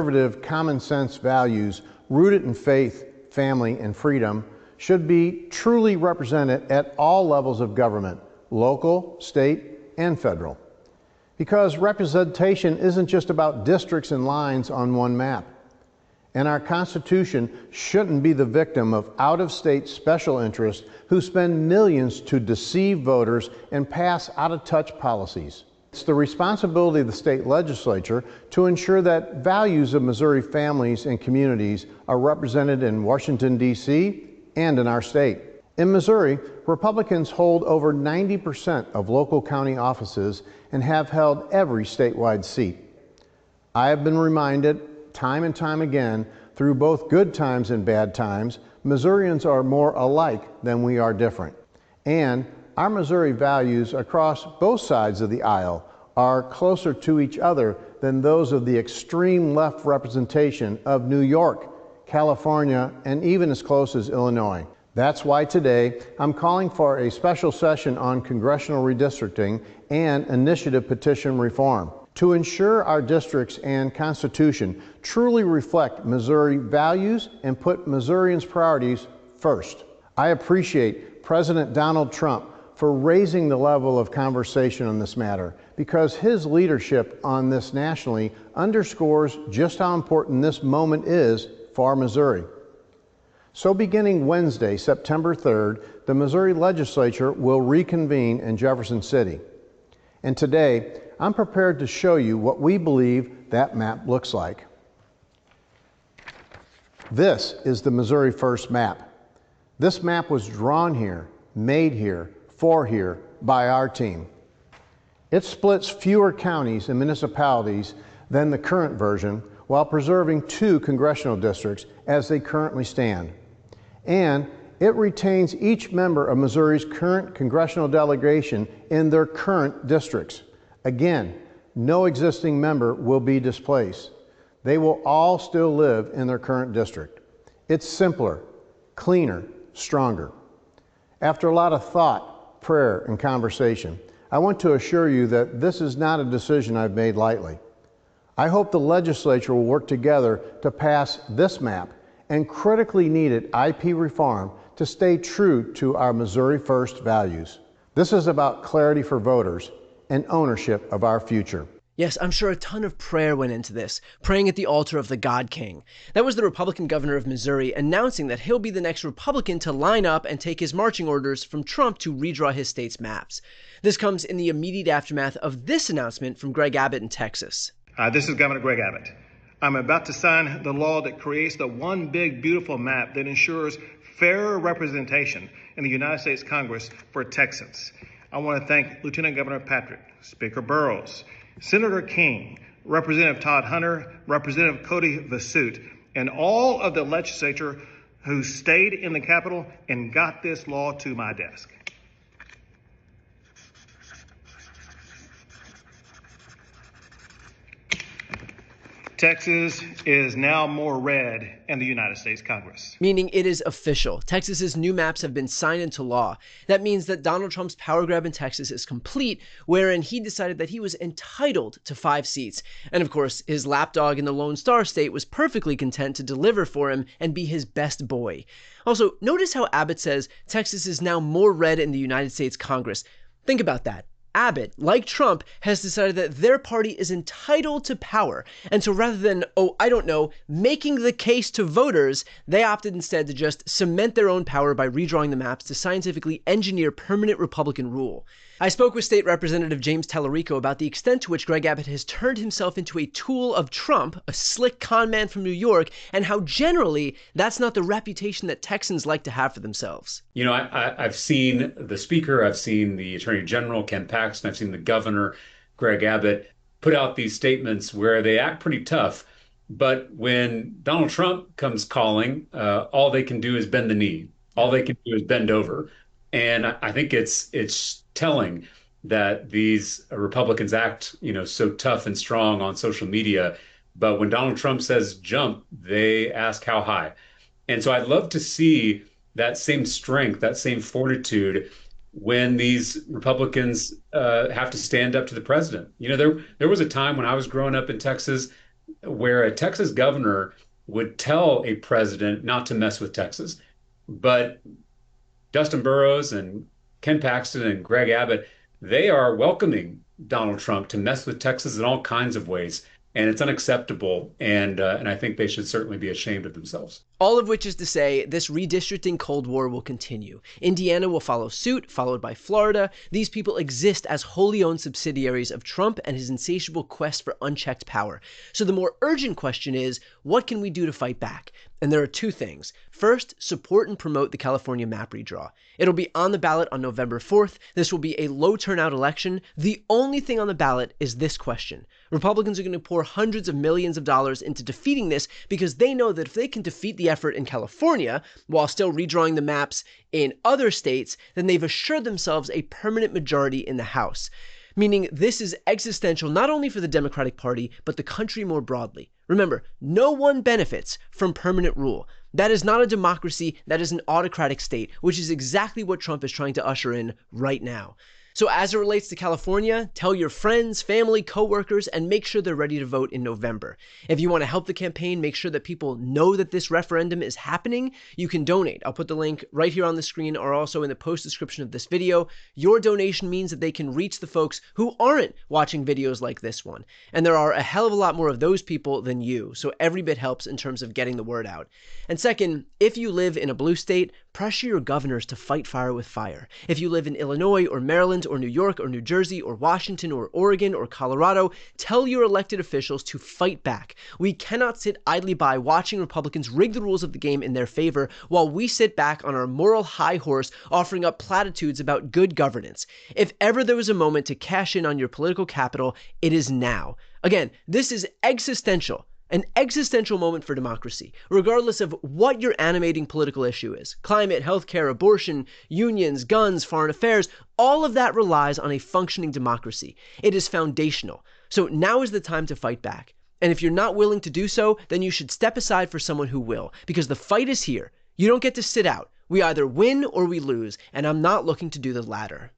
Conservative, common sense values rooted in faith, family, and freedom should be truly represented at all levels of government, local, state, and federal. Because representation isn't just about districts and lines on one map. And our Constitution shouldn't be the victim of out-of-state special interests who spend millions to deceive voters and pass out-of-touch policies. It's the responsibility of the state legislature to ensure that values of Missouri families and communities are represented in Washington, D.C. and in our state. In Missouri, Republicans hold over 90% of local county offices and have held every statewide seat. I have been reminded time and time again, through both good times and bad times, Missourians are more alike than we are different. And our Missouri values across both sides of the aisle are closer to each other than those of the extreme left representation of New York, California, and even as close as Illinois. That's why today I'm calling for a special session on congressional redistricting and initiative petition reform to ensure our districts and Constitution truly reflect Missouri values and put Missourians' priorities first. I appreciate President Donald Trump for raising the level of conversation on this matter, because his leadership on this nationally underscores just how important this moment is for Missouri. So beginning Wednesday, September 3rd, the Missouri legislature will reconvene in Jefferson City. And today, I'm prepared to show you what we believe that map looks like. This is the Missouri First map. This map was drawn here, made here, for here, by our team. It splits fewer counties and municipalities than the current version, while preserving 2 congressional districts as they currently stand. And it retains each member of Missouri's current congressional delegation in their current districts. Again, no existing member will be displaced. They will all still live in their current district. It's simpler, cleaner, stronger. After a lot of thought, prayer, and conversation, I want to assure you that this is not a decision I've made lightly. I hope the legislature will work together to pass this map and critically needed IP reform to stay true to our Missouri First values. This is about clarity for voters and ownership of our future. Yes, I'm sure a ton of prayer went into this, praying at the altar of the God King. That was the Republican governor of Missouri announcing that he'll be the next Republican to line up and take his marching orders from Trump to redraw his state's maps. This comes in the immediate aftermath of this announcement from Greg Abbott in Texas. This is Governor Greg Abbott. I'm about to sign the law that creates the one big, beautiful map that ensures fair representation in the United States Congress for Texans. I want to thank Lieutenant Governor Patrick, Speaker Burrows, Senator King, Representative Todd Hunter, Representative Cody Vasut, and all of the legislature who stayed in the Capitol and got this law to my desk. Texas is now more red in the United States Congress. Meaning it is official. Texas's new maps have been signed into law. That means that Donald Trump's power grab in Texas is complete, wherein he decided that he was entitled to 5 seats. And of course, his lapdog in the Lone Star State was perfectly content to deliver for him and be his best boy. Also, notice how Abbott says Texas is now more red in the United States Congress. Think about that. Abbott, like Trump, has decided that their party is entitled to power. And so rather than, making the case to voters, they opted instead to just cement their own power by redrawing the maps to scientifically engineer permanent Republican rule. I spoke with State Representative James Tallarico about the extent to which Greg Abbott has turned himself into a tool of Trump, a slick con man from New York, and how generally that's not the reputation that Texans like to have for themselves. You know, I've seen the Speaker, I've seen the Attorney General, Ken Paxton, I've seen the Governor, Greg Abbott, put out these statements where they act pretty tough. But when Donald Trump comes calling, all they can do is bend the knee. All they can do is bend over. And I think it's telling that these Republicans act, so tough and strong on social media. But when Donald Trump says jump, they ask how high. And so I'd love to see that same strength, that same fortitude when these Republicans have to stand up to the president. There was a time when I was growing up in Texas where a Texas governor would tell a president not to mess with Texas. But Dustin Burrows and Ken Paxton and Greg Abbott, they are welcoming Donald Trump to mess with Texas in all kinds of ways. And it's unacceptable. And I think they should certainly be ashamed of themselves. All of which is to say, this redistricting Cold War will continue. Indiana will follow suit, followed by Florida. These people exist as wholly owned subsidiaries of Trump and his insatiable quest for unchecked power. So the more urgent question is, what can we do to fight back? And there are two things. First, support and promote the California map redraw. It'll be on the ballot on November 4th. This will be a low turnout election. The only thing on the ballot is this question. Republicans are going to pour hundreds of millions of dollars into defeating this because they know that if they can defeat the effort in California while still redrawing the maps in other states, then they've assured themselves a permanent majority in the House. Meaning this is existential not only for the Democratic Party, but the country more broadly. Remember, no one benefits from permanent rule. That is not a democracy, that is an autocratic state, which is exactly what Trump is trying to usher in right now. So as it relates to California, tell your friends, family, coworkers, and make sure they're ready to vote in November. If you want to help the campaign, make sure that people know that this referendum is happening. You can donate. I'll put the link right here on the screen or also in the post description of this video. Your donation means that they can reach the folks who aren't watching videos like this one. And there are a hell of a lot more of those people than you, so every bit helps in terms of getting the word out. And second, if you live in a blue state, pressure your governors to fight fire with fire. If you live in Illinois or Maryland or New York or New Jersey or Washington or Oregon or Colorado, tell your elected officials to fight back. We cannot sit idly by watching Republicans rig the rules of the game in their favor while we sit back on our moral high horse offering up platitudes about good governance. If ever there was a moment to cash in on your political capital, it is now. Again, this is existential. An existential moment for democracy, regardless of what your animating political issue is. Climate, healthcare, abortion, unions, guns, foreign affairs, all of that relies on a functioning democracy. It is foundational. So now is the time to fight back. And if you're not willing to do so, then you should step aside for someone who will, because the fight is here. You don't get to sit out. We either win or we lose, and I'm not looking to do the latter.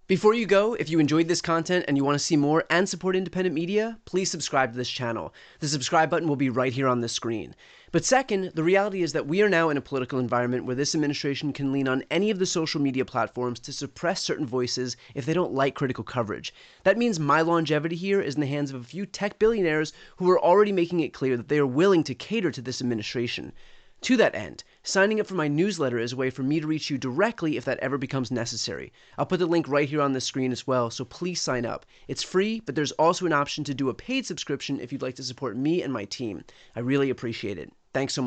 Before you go, if you enjoyed this content and you want to see more and support independent media, please subscribe to this channel. The subscribe button will be right here on the screen. But second, the reality is that we are now in a political environment where this administration can lean on any of the social media platforms to suppress certain voices if they don't like critical coverage. That means my longevity here is in the hands of a few tech billionaires who are already making it clear that they are willing to cater to this administration. To that end, signing up for my newsletter is a way for me to reach you directly if that ever becomes necessary. I'll put the link right here on the screen as well, so please sign up. It's free, but there's also an option to do a paid subscription if you'd like to support me and my team. I really appreciate it. Thanks so much.